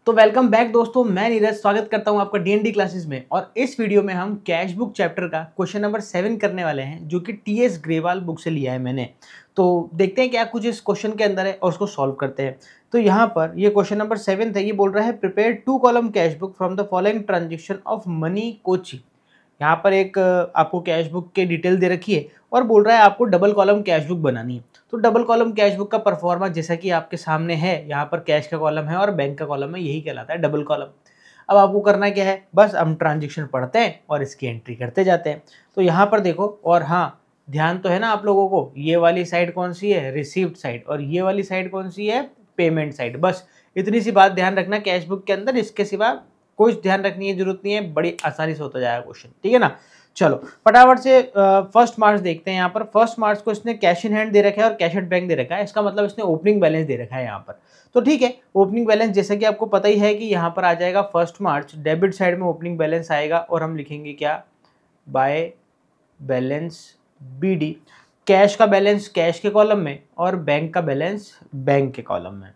तो welcome back दोस्तों, मैं नीरज स्वागत करता हूं आपका डीएनडी क्लासेस में। और इस वीडियो में हम कैश बुक चैप्टर का क्वेश्चन नंबर 7 करने वाले हैं, जो कि टीएस ग्रेवाल बुक से लिया है मैंने। तो देखते हैं क्या कुछ इस क्वेश्चन के अंदर है और उसको सॉल्व करते हैं। तो यहाँ पर ये क्वेश्चन नंबर 7 है। ये बोल रहा है prepare 2 column cash book from the following transaction of money Kochi. यहाँ पर एक आपको कैश बुक के डिटेल दे रखी है और बोल रहा है आपको डबल कॉलम कैश बुक बनानी है। तो डबल कॉलम कैश बुक का परफॉर्मा जैसा कि आपके सामने है, यहाँ पर कैश का कॉलम है और बैंक का कॉलम है, यही कहलाता है डबल कॉलम। अब आपको करना क्या है, बस हम ट्रांजेक्शन पढ़ते हैं और इसकी एंट्री करते जाते हैं। तो यहाँ पर देखो, और हाँ ध्यान तो है ना आप लोगों को, ये वाली साइड कौन सी है, रिसीव्ड साइड, और ये वाली साइड कौन सी है, पेमेंट साइड। बस इतनी सी बात ध्यान रखना कैश बुक के अंदर, इसके सिवा कुछ ध्यान रखने की जरूरत नहीं है, बड़ी आसानी से होता जाएगा क्वेश्चन, ठीक है ना। चलो फटाफट से फर्स्ट मार्च देखते हैं। यहाँ पर फर्स्ट मार्च को इसने कैश इन हैंड दे रखा है और कैश एट बैंक दे रखा है, इसका मतलब इसने ओपनिंग बैलेंस दे रखा है यहाँ पर। तो ठीक है, ओपनिंग बैलेंस जैसा कि आपको पता ही है कि यहाँ पर आ जाएगा फर्स्ट मार्च, डेबिट साइड में ओपनिंग बैलेंस आएगा और हम लिखेंगे क्या, बाय बैलेंस बीडी। कैश का बैलेंस कैश के कॉलम में और बैंक का बैलेंस बैंक के कॉलम में।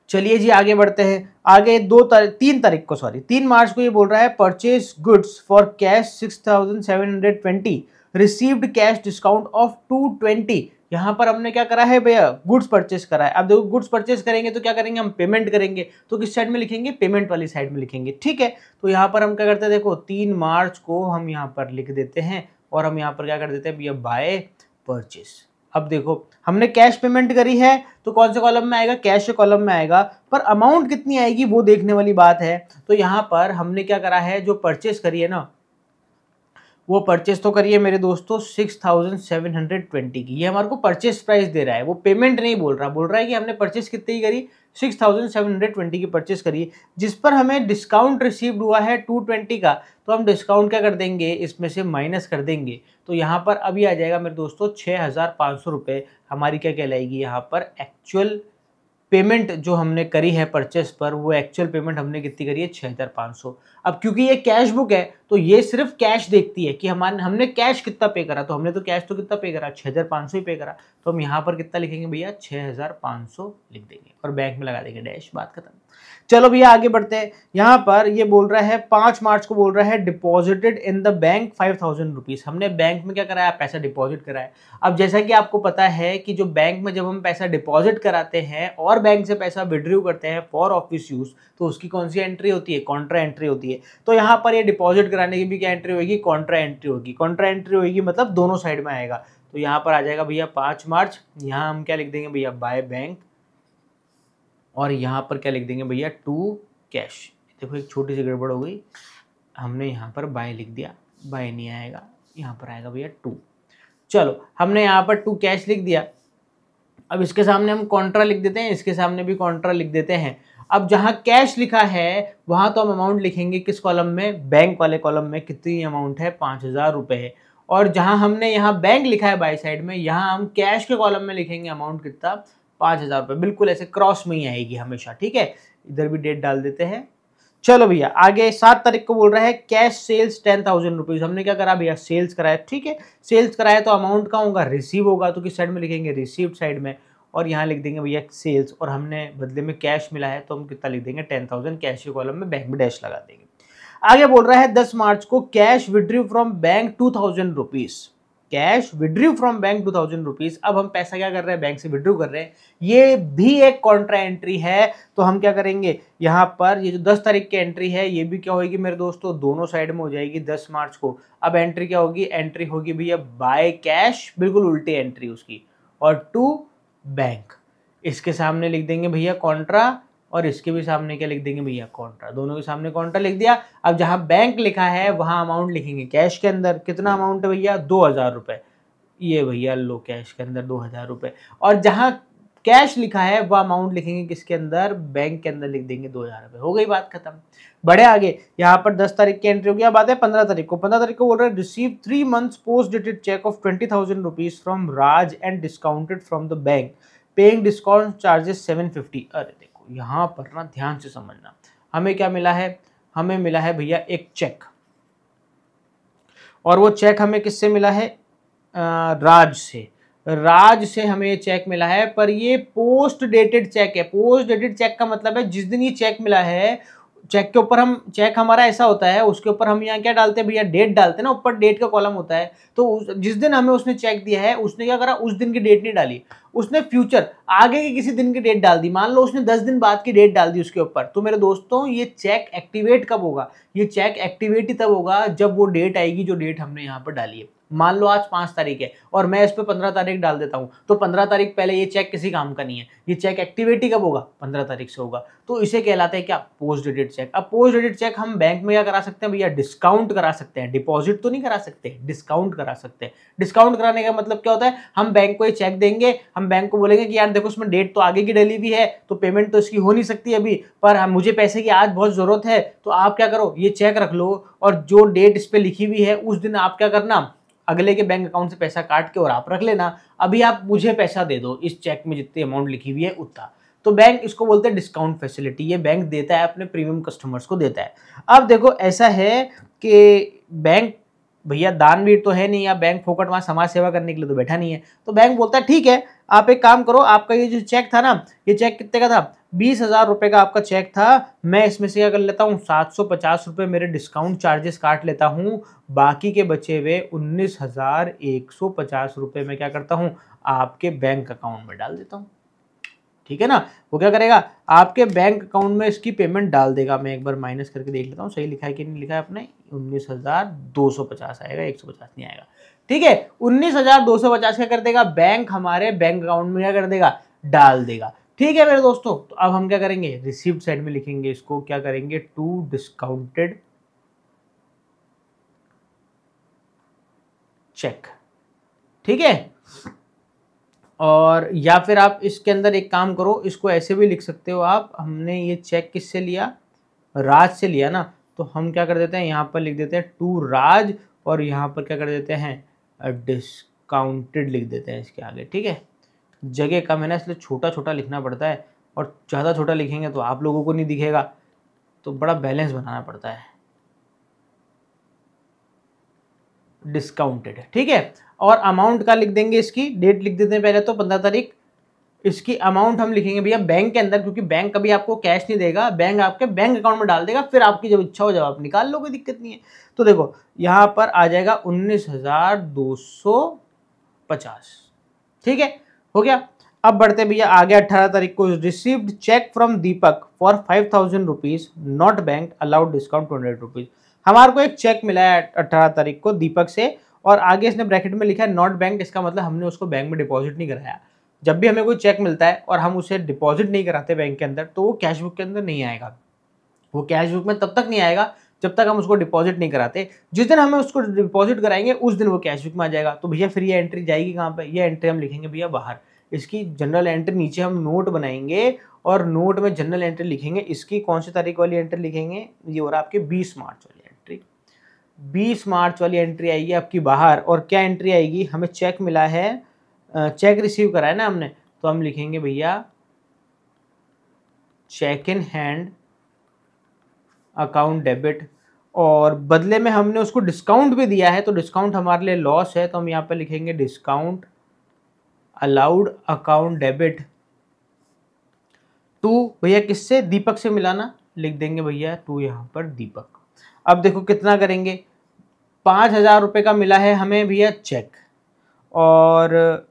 चलिए जी आगे बढ़ते हैं। आगे 3 मार्च को ये बोल रहा है purchase goods for cash 6720, received cash discount of 220। यहाँ पर हमने क्या करा है भैया, गुड्स परचेस करा है। अब देखो गुड्स परचेस करेंगे तो क्या करेंगे, हम पेमेंट करेंगे, तो किस साइड में लिखेंगे, पेमेंट वाली साइड में लिखेंगे, ठीक है। तो यहाँ पर हम क्या करते हैं, देखो 3 मार्च को हम यहाँ पर लिख देते हैं और हम यहाँ पर क्या कर देते हैं भैया, बाय परचेस। अब देखो हमने कैश पेमेंट करी है तो कौन से कॉलम में आएगा, कैश के कॉलम में आएगा, पर अमाउंट कितनी आएगी वो देखने वाली बात है। तो यहाँ पर हमने क्या करा है, जो परचेस करी है ना, वो परचेस तो करिए मेरे दोस्तों 6720 की। ये हमारे को परचेस प्राइस दे रहा है, वो पेमेंट नहीं बोल रहा, बोल रहा है कि हमने परचेस कितनी की करी, 6720 की परचेस करी, जिस पर हमें डिस्काउंट रिसीव्ड हुआ है 220 का। तो हम डिस्काउंट क्या कर देंगे, इसमें से माइनस कर देंगे। तो यहाँ पर अभी आ जाएगा मेरे दोस्तों 6500 रुपये हमारी क्या कहलाएगी, यहाँ पर एक्चुअल पेमेंट जो हमने करी है परचेस पर, वो एक्चुअल पेमेंट हमने कितनी करी है, 6500। अब क्योंकि ये कैश बुक है तो ये सिर्फ कैश देखती है कि हमने कैश कितना पे करा, तो हमने तो कैश तो कितना पे करा, 6500 ही पे करा। तो हम यहाँ पर कितना लिखेंगे भैया, 6500 लिख देंगे और बैंक में लगा देंगे डैश, बात खत्म। चलो भैया आगे बढ़ते हैं। यहाँ पर ये बोल रहा है 5 मार्च को बोल रहा है deposited in the bank 5000 rupees. हमने बैंक में क्या कराया, पैसा डिपॉजिट कराया। अब जैसा कि आपको पता है कि जो बैंक में जब हम पैसा डिपॉजिट कराते हैं और बैंक से पैसा विड्रॉ करते हैं फॉर ऑफिस यूज, तो उसकी कौन सी एंट्री होती है, कॉन्ट्रा एंट्री होती है। तो यहाँ पर ये डिपॉजिट कराने की भी क्या एंट्री होगी, कॉन्ट्रा एंट्री होगी। कॉन्ट्रा एंट्री होगी मतलब दोनों साइड में आएगा। तो यहाँ पर आ जाएगा भैया 5 मार्च, यहाँ हम क्या लिख देंगे भैया, बाय बैंक, और यहाँ पर क्या लिख देंगे भैया, टू कैश। देखो एक छोटी सी गड़बड़ हो गई, हमने यहाँ पर बाय लिख दिया, बाय नहीं आएगा, यहाँ पर आएगा भैया 2। चलो हमने यहाँ पर 2 कैश लिख दिया। अब इसके सामने हम कॉन्ट्रा लिख देते हैं, इसके सामने भी कॉन्ट्रा लिख देते हैं। अब जहाँ कैश लिखा है वहाँ तो हम अमाउंट लिखेंगे किस कॉलम में, बैंक वाले कॉलम में। कितनी अमाउंट है, 5000 रुपये। और जहाँ हमने यहाँ बैंक लिखा है बाई साइड में, यहाँ हम कैश के कॉलम में लिखेंगे अमाउंट कितना, 5000 रुपये। बिल्कुल ऐसे क्रॉस में ही आएगी हमेशा, ठीक है। इधर भी डेट डाल देते हैं। चलो भैया आगे 7 तारीख को बोल रहा है कैश सेल्स 10,000 रुपीज। हमने क्या करा भैया, सेल्स कराया, ठीक है। सेल्स कराया तो अमाउंट का होगा, रिसीव होगा, तो किस साइड में लिखेंगे, रिसीव्ड साइड में। और यहाँ लिख देंगे भैया सेल्स, और हमने बदले में कैश मिला है तो हम कितना लिख देंगे, 10,000 कैश के कॉलम में, बैंक में डैश लगा देंगे। आगे बोल रहा है 10 मार्च को cash withdraw from bank 2000 rupees. Cash withdraw from bank 2000 rupees. अब हम पैसा क्या कर रहे हैं, बैंक से विड्रॉ कर रहे हैं, ये भी एक कॉन्ट्रा एंट्री है। तो हम क्या करेंगे, यहाँ पर ये जो 10 तारीख की एंट्री है ये भी क्या होगी मेरे दोस्तों, दोनों साइड में हो जाएगी 10 मार्च को। अब एंट्री क्या होगी, एंट्री होगी भैया बाय कैश, बिल्कुल उल्टी एंट्री उसकी, और टू बैंक। इसके सामने लिख देंगे भैया कॉन्ट्रा, और इसके भी सामने क्या लिख देंगे भैया, कॉन्ट्रा। दोनों के सामने कॉन्ट्रा लिख दिया। अब जहां बैंक लिखा है वहां अमाउंट लिखेंगे कैश के अंदर। कितना अमाउंट है भैया, 2000 रुपये। ये भैया लो, कैश के अंदर 2000 रुपये। और जहां कैश लिखा है वह अमाउंट लिखेंगे किसके अंदर, बैंक के अंदर लिख देंगे 2000 रुपये। हो गई बात खत्म। बढ़े आगे, यहाँ पर 10 तारीख की एंट्री हो गया। बात है 15 तारीख को। 15 तारीख को बोल रहे हैं receive 3 months post dated cheque of 20,000 rupees from Raj and discounted from the bank, paying discount charges 750। अरे देखो यहाँ पर ना ध्यान से समझना, हमें क्या मिला है, हमें मिला है भैया एक चेक, और वो चेक हमें किससे मिला है, राज से। राज से हमें ये चेक मिला है, पर ये पोस्ट डेटेड चेक है। पोस्ट डेटेड चेक का मतलब है जिस दिन ये चेक मिला है, चेक के ऊपर हम, चेक हमारा ऐसा होता है उसके ऊपर हम यहाँ क्या डालते हैं भैया, डेट डालते हैं ना, ऊपर डेट का कॉलम होता है। तो जिस दिन हमें उसने चेक दिया है उसने क्या करा, उस दिन की डेट नहीं डाली, उसने फ्यूचर आगे के किसी दिन की डेट डाल दी। मान लो उसने 10 दिन बाद की डेट डाल दी उसके ऊपर, तो मेरे दोस्तों ये चेक एक्टिवेट कब होगा, ये चेक एक्टिवेट ही तब होगा जब वो डेट आएगी जो डेट हमने यहाँ पर डाली है। मान लो आज 5 तारीख है और मैं इस पे 15 तारीख डाल देता हूँ, तो 15 तारीख पहले ये चेक किसी काम का नहीं है, ये चेक एक्टिवेट ही कब होगा, 15 तारीख से होगा। तो इसे कहलाता है क्या, पोस्ट डेटेड चेक। अब पोस्ट डेटेड चेक हम बैंक में क्या करा सकते हैं भैया, डिस्काउंट करा सकते हैं, डिपॉजिट तो नहीं करा सकते, डिस्काउंट करा सकते हैं। डिस्काउंट कराने का मतलब क्या होता है, हम बैंक को ये चेक देंगे, हम बैंक को बोलेंगे कि यार देखो उसमें डेट तो आगे की डली हुई है, तो पेमेंट तो इसकी हो नहीं सकती अभी, पर मुझे पैसे की आज बहुत जरूरत है, तो आप क्या करो, ये चेक रख लो और जो डेट इस पे लिखी हुई है उस दिन आप क्या करना, अगले के बैंक अकाउंट से पैसा काट के और आप रख लेना, अभी आप मुझे पैसा दे दो, इस चेक में जितनी अमाउंट लिखी हुई है उतना। तो बैंक इसको बोलते हैं डिस्काउंट फैसिलिटी, ये बैंक देता है अपने प्रीमियम कस्टमर्स को देता है। अब देखो ऐसा है कि बैंक भैया दानवीर तो है नहीं, या बैंक फोकट वहां समाज सेवा करने के लिए तो बैठा नहीं है, तो बैंक बोलता है ठीक है आप एक काम करो, आपका ये जो चेक था ना, ये चेक कितने का था, 20,000 रुपए का आपका चेक था, मैं इसमें से क्या कर लेता हूँ, 750 रुपए मेरे डिस्काउंट चार्जेस काट लेता हूँ, बाकी के बचे हुए 19,150 रुपए में क्या करता हूँ, आपके बैंक अकाउंट में डाल देता हूँ। ठीक है ना, वो क्या करेगा, आपके बैंक अकाउंट में इसकी पेमेंट डाल देगा। मैं एक बार माइनस करके देख लेता हूँ सही लिखा है कि नहीं लिखा है अपने, 19,250 आएगा, 150 नहीं आएगा। ठीक है, 19,250 क्या कर देगा बैंक, हमारे बैंक अकाउंट में क्या कर देगा, डाल देगा। ठीक है मेरे दोस्तों, तो अब हम क्या करेंगे, रिसीप्ट साइड में लिखेंगे इसको, क्या करेंगे, टू डिस्काउंटेड चेक। ठीक है, और या फिर आप इसके अंदर एक काम करो, इसको ऐसे भी लिख सकते हो आप, हमने ये चेक किससे लिया, राज से लिया ना, तो हम क्या कर देते हैं, यहाँ पर लिख देते हैं टू राज, और यहाँ पर क्या कर देते हैं, डिस्काउंटेड लिख देते हैं इसके आगे। ठीक है, जगह कम है ना इसलिए छोटा छोटा लिखना पड़ता है, और ज़्यादा छोटा लिखेंगे तो आप लोगों को नहीं दिखेगा, तो बड़ा बैलेंस बनाना पड़ता है, डिस्काउंटेड। ठीक है, और अमाउंट का लिख देंगे, इसकी डेट लिख देते हैं पहले तो 15 तारीख, इसकी अमाउंट हम लिखेंगे भैया बैंक के अंदर, क्योंकि बैंक कभी आपको कैश नहीं देगा, बैंक आपके बैंक अकाउंट में डाल देगा, फिर आपकी जब इच्छा हो जब आप निकाल लो, कोई दिक्कत नहीं है। तो देखो यहाँ पर आ जाएगा 19,250। ठीक है, हो गया। अब बढ़ते भैया आगे, 18 तारीख को, received cheque from Deepak for 5,000 rupees, not bank allowed discount 200 rupees. हमारे को एक चेक मिला है 18 तारीख को दीपक से, और आगे इसने ब्रैकेट में लिखा है नॉट बैंक, इसका मतलब हमने उसको बैंक में डिपॉजिट नहीं कराया। जब भी हमें कोई चेक मिलता है और हम उसे डिपॉजिट नहीं कराते बैंक के अंदर, तो वो कैश बुक के अंदर नहीं आएगा। वो कैश बुक में तब तक नहीं आएगा जब तक हम उसको डिपॉजिट नहीं कराते। जिस दिन हमें उसको डिपॉजिट कराएंगे उस दिन वो कैश बुक में आ जाएगा। तो भैया फिर ये एंट्री जाएगी कहाँ पे, ये एंट्री हम लिखेंगे भैया बाहर। इसकी जनरल एंट्री नीचे हम नोट बनाएंगे और नोट में जनरल एंट्री लिखेंगे। इसकी कौन सी तारीख वाली एंट्री लिखेंगे, ये हो रहा आपके 20 मार्च वाली एंट्री। 20 मार्च वाली एंट्री आएगी आपकी बाहर। और क्या एंट्री आएगी, हमें चेक मिला है, चेक रिसीव करा है ना हमने, तो हम लिखेंगे भैया cheque in hand account debit, और बदले में हमने उसको डिस्काउंट भी दिया है, तो डिस्काउंट हमारे लिए लॉस है, तो हम यहाँ पर लिखेंगे discount allowed account debit to, भैया किससे, दीपक से मिलाना, लिख देंगे भैया टू यहाँ पर दीपक। अब देखो कितना करेंगे, 5,000 रुपये का मिला है हमें भैया चेक, और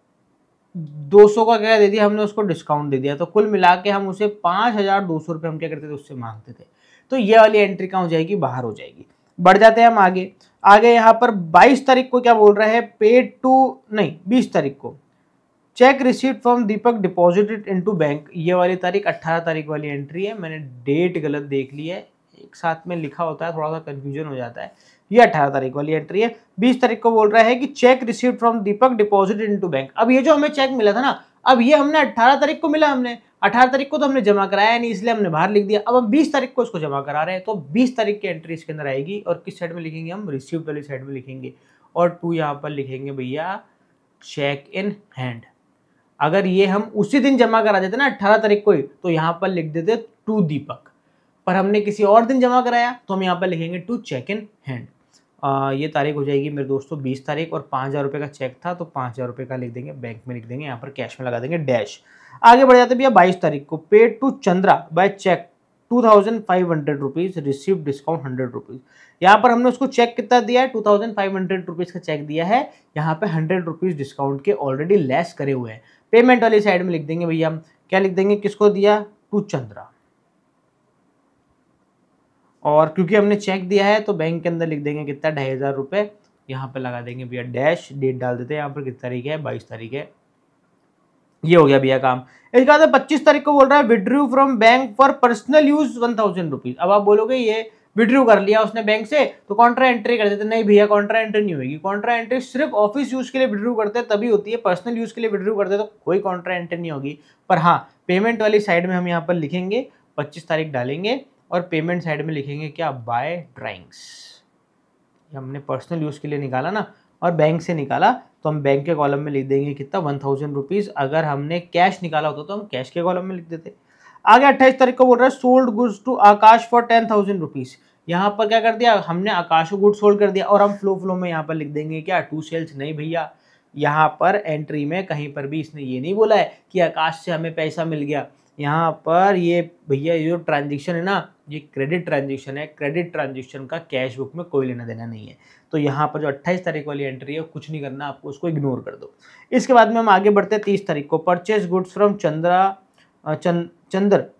200 का क्या दे दिया हमने उसको, डिस्काउंट दे दिया, तो कुल मिला के हम उसे 5,200 रुपये हम क्या करते थे, उससे मांगते थे। तो ये वाली एंट्री कहाँ हो जाएगी, बाहर हो जाएगी। बढ़ जाते हैं हम आगे। आगे यहाँ पर 22 तारीख को क्या बोल रहा है, पेड टू, नहीं 20 तारीख को, check received from Deepak deposited into bank. ये वाली तारीख 18 तारीख वाली एंट्री है, मैंने डेट गलत देख ली है, एक साथ में लिखा होता है थोड़ा सा कंफ्यूजन हो जाता है। ये 18 तारीख वाली एंट्री है। 20 तारीख को बोल रहा है कि check received from Deepak deposited into bank. अब ये जो हमें चेक मिला था ना, अब ये हमने 18 तारीख को मिला, हमने 18 तारीख को तो हमने जमा कराया नहीं, इसलिए हमने बाहर लिख दिया। अब हम 20 तारीख को इसको जमा करा रहे हैं, तो 20 तारीख की एंट्री इसके अंदर आएगी, और किस साइड में लिखेंगे हम, रिसीव्ड वाली साइड में लिखेंगे, और टू यहाँ पर लिखेंगे भैया चेक इन हैंड। अगर ये हम उसी दिन जमा करा देते ना 18 तारीख को ही, तो यहाँ पर लिख देते टू दीपक, पर हमने किसी और दिन जमा कराया तो हम यहाँ पर लिखेंगे टू चेक इन हैंड। ये तारीख हो जाएगी मेरे दोस्तों 20 तारीख, और 5,000 रुपये का चेक था तो 5,000 रुपये का लिख देंगे, बैंक में लिख देंगे, यहाँ पर कैश में लगा देंगे डैश। आगे बढ़ जाते भैया 22 तारीख को, paid to Chandra by cheque 2,500 rupees, receive discount 100 rupees. यहाँ पर हमने उसको चेक कितना दिया है, 2,500 रुपीज़ का चेक दिया है, यहाँ पे 100 रुपीज़ डिस्काउंट के ऑलरेडी लेस करे हुए हैं। पेमेंट वाली साइड में लिख देंगे भैया हम, क्या लिख देंगे, किसको दिया, टू चंद्रा, और क्योंकि हमने चेक दिया है तो बैंक के अंदर लिख देंगे कितना, 2,500 रुपये, यहाँ पे लगा देंगे भैया डैश, डेट डाल देते हैं, यहाँ पर किस तारीख है, 22 तारीख है। ये हो गया भैया काम। इसके बाद 25 तारीख को बोल रहा है withdrew from bank for personal use 1,000 rupees. अब आप बोलोगे ये विड्रू कर लिया उसने बैंक से तो कॉन्ट्रा एंट्री कर देते, नहीं भैया कॉन्ट्रा एंट्री नहीं होगी। कॉन्ट्रा एंट्री सिर्फ ऑफिस यूज के लिए विड्रू करते हैं तभी होती है, पर्सनल यूज के लिए विड्रू करते हैं तो कोई कॉन्ट्रा एंट्री नहीं होगी। पर हाँ, पेमेंट वाली साइड में हम यहाँ पर लिखेंगे 25 तारीख डालेंगे, और पेमेंट साइड में लिखेंगे क्या, बाय ड्राइंग्स। हमने पर्सनल यूज के लिए निकाला ना, और बैंक से निकाला तो हम बैंक के कॉलम में लिख देंगे कितना, 1,000 रुपीज़। अगर हमने कैश निकाला होता तो हम कैश के कॉलम में लिख देते। आगे 28 तारीख को बोल रहा है sold goods to Akash for 10,000 rupees. यहाँ पर क्या कर दिया हमने, आकाश को गुड्स सोल्ड कर दिया, और हम फ्लो में यहाँ पर लिख देंगे क्या, टू सेल्स। नहीं भैया, यहाँ पर एंट्री में कहीं पर भी इसने ये नहीं बोला है कि आकाश से हमें पैसा मिल गया। यहाँ पर ये भैया ये जो ट्रांजेक्शन है ना, ये क्रेडिट ट्रांजेक्शन है, क्रेडिट ट्रांजेक्शन का कैश बुक में कोई लेना देना नहीं है। तो यहाँ पर जो 28 तारीख वाली एंट्री है कुछ नहीं करना आपको, उसको इग्नोर कर दो। इसके बाद में हम आगे बढ़ते हैं 30 तारीख को, purchase goods from Chander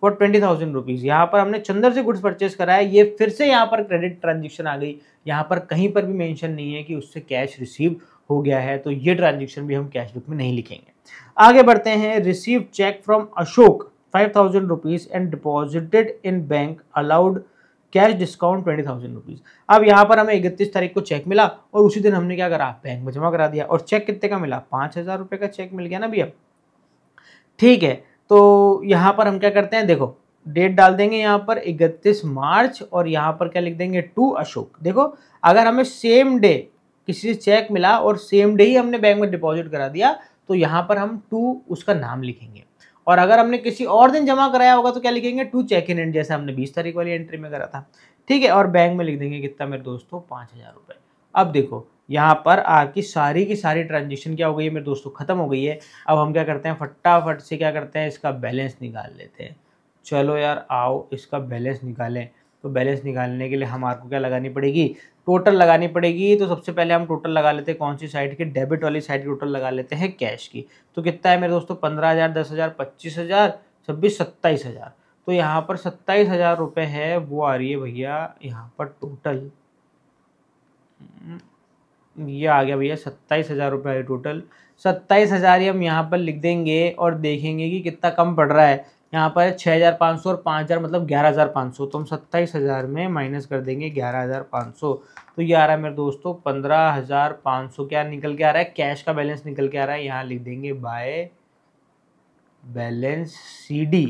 for 20,000 rupees. यहाँ पर हमने चंदर से गुड्स परचेज करा है, ये फिर से यहाँ पर क्रेडिट ट्रांजेक्शन आ गई। यहाँ पर कहीं पर भी मेंशन नहीं है कि उससे कैश रिसीव हो गया है, तो ये ट्रांजेक्शन भी हम कैश बुक में नहीं लिखेंगे। आगे बढ़ते हैं, receive cheque from Ashok 5,000 rupees and deposited in bank allowed cash discount 20,000 rupees. अब यहाँ पर हमें 31 तारीख को चेक मिला और उसी दिन हमने क्या करा, बैंक में जमा करा दिया, और चेक कितने का मिला, 5,000 रुपये का चेक मिल गया ना भैया। ठीक है, तो यहाँ पर हम क्या करते हैं, देखो डेट डाल देंगे यहाँ पर 31 मार्च, और यहाँ पर क्या लिख देंगे, टू अशोक। देखो अगर हमें सेम डे किसी से चेक मिला और सेम डे ही हमने बैंक में डिपॉजिट करा दिया तो यहाँ पर हम टू उसका नाम लिखेंगे, और अगर हमने किसी और दिन जमा कराया होगा तो क्या लिखेंगे, टू चेक इन एंड, जैसे हमने 20 तारीख वाली एंट्री में करा था। ठीक है, और बैंक में लिख देंगे कितना मेरे दोस्तों, 5,000 रुपये। अब देखो यहाँ पर आपकी सारी की सारी ट्रांजेक्शन क्या हो गई है मेरे दोस्तों, खत्म हो गई है। अब हम क्या करते हैं, फटाफट से क्या करते हैं, इसका बैलेंस निकाल लेते हैं। चलो यार आओ इसका बैलेंस निकालें। तो बैलेंस निकालने के लिए हमारे को क्या लगानी पड़ेगी, टोटल लगानी पड़ेगी। तो सबसे पहले हम टोटल लगा लेते हैं, कौन सी साइड की, डेबिट वाली साइड की टोटल लगा लेते हैं कैश की। तो कितना है मेरे दोस्तों, 15,000, 10,000, 25,000, 26, 27,000। तो यहाँ पर 27,000 रुपये है, वो आ रही है भैया यहाँ पर टोटल। ये आ गया भैया 27,000 रुपये है टोटल। 27,000 ही हम यहाँ पर लिख देंगे और देखेंगे कि कितना कम पड़ रहा है। यहाँ पर 6,500 और 5,000 मतलब 11,500। तो हम 27,000 में माइनस कर देंगे 11,500। तो ये आ रहा है मेरे दोस्तों 15,500। क्या निकल के आ रहा है, कैश का बैलेंस निकल के आ रहा है। यहाँ लिख देंगे by balance CD,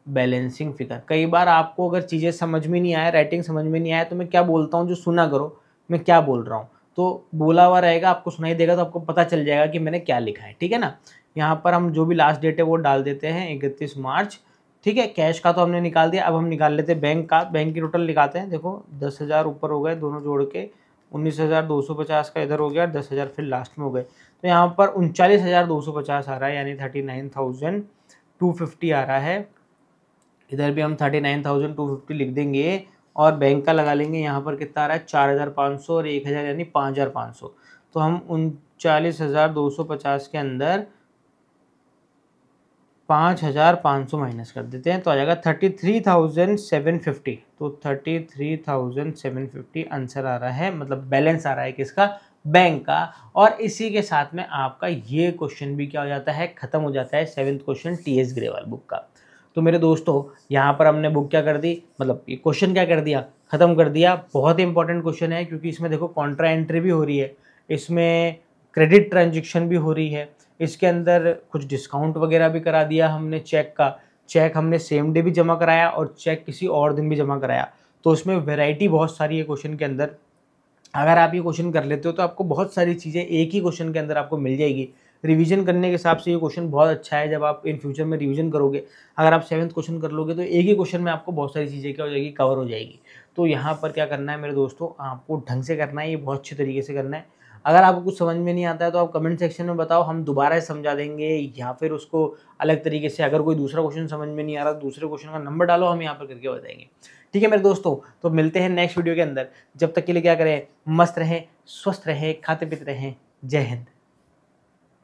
balancing figure. कई बार आपको अगर चीज़ें समझ में नहीं आए, राइटिंग समझ में नहीं आए, तो मैं क्या बोलता हूँ जो सुना करो, मैं क्या बोल रहा हूँ। तो बोला हुआ रहेगा, आपको सुनाई देगा तो आपको पता चल जाएगा कि मैंने क्या लिखा है। ठीक है ना। यहाँ पर हम जो भी लास्ट डेट है वो डाल देते हैं 31 मार्च। ठीक है, कैश का तो हमने निकाल दिया। अब हम निकाल लेते हैं बैंक का। बैंक की टोटल निकालते हैं। देखो 10,000 ऊपर हो गए दोनों जोड़ के, 19,250 का इधर हो गया, 10,000 फिर लास्ट में हो गए। तो यहाँ पर 39,250 आ रहा है, यानी 39,250 आ रहा है। इधर भी हम 39,250 लिख देंगे और बैंक का लगा लेंगे। यहाँ पर कितना आ रहा है, 4,500 और 1,000 यानी 5,500। तो हम 39,250 के अंदर 5,500 माइनस कर देते हैं तो आ जाएगा 33,750। तो 33,750 आंसर आ रहा है, मतलब बैलेंस आ रहा है किसका, बैंक का। और इसी के साथ में आपका ये क्वेश्चन भी क्या हो जाता है, खत्म हो जाता है। 7th question TS Grewal book का। तो मेरे दोस्तों यहाँ पर हमने बुक क्या कर दी, मतलब ये क्वेश्चन क्या कर दिया, ख़त्म कर दिया। बहुत इंपॉर्टेंट क्वेश्चन है क्योंकि इसमें देखो कॉन्ट्रा एंट्री भी हो रही है, इसमें क्रेडिट ट्रांजेक्शन भी हो रही है, इसके अंदर कुछ डिस्काउंट वगैरह भी करा दिया हमने। चेक का, चेक हमने सेम डे भी जमा कराया और चेक किसी और दिन भी जमा कराया। तो इसमें वैरायटी बहुत सारी है क्वेश्चन के अंदर। अगर आप ये क्वेश्चन कर लेते हो तो आपको बहुत सारी चीज़ें एक ही क्वेश्चन के अंदर आपको मिल जाएगी। रिवीजन करने के हिसाब से ये क्वेश्चन बहुत अच्छा है। जब आप इन फ्यूचर में रिवीजन करोगे, अगर आप 7th क्वेश्चन कर लोगे तो एक ही क्वेश्चन में आपको बहुत सारी चीज़ें क्या हो जाएगी, कवर हो जाएगी। तो यहाँ पर क्या करना है मेरे दोस्तों, आपको ढंग से करना है, ये बहुत अच्छे तरीके से करना है। अगर आपको कुछ समझ में नहीं आता है तो आप कमेंट सेक्शन में बताओ, हम दोबारा समझा देंगे, या फिर उसको अलग तरीके से, अगर कोई दूसरा क्वेश्चन समझ में नहीं आ रहा दूसरे क्वेश्चन का नंबर डालो, हम यहाँ पर करके बताएंगे। ठीक है मेरे दोस्तों, तो मिलते हैं नेक्स्ट वीडियो के अंदर। जब तक के लिए क्या करें, मस्त रहें, स्वस्थ रहें, खाते पीते रहें। जय हिंद।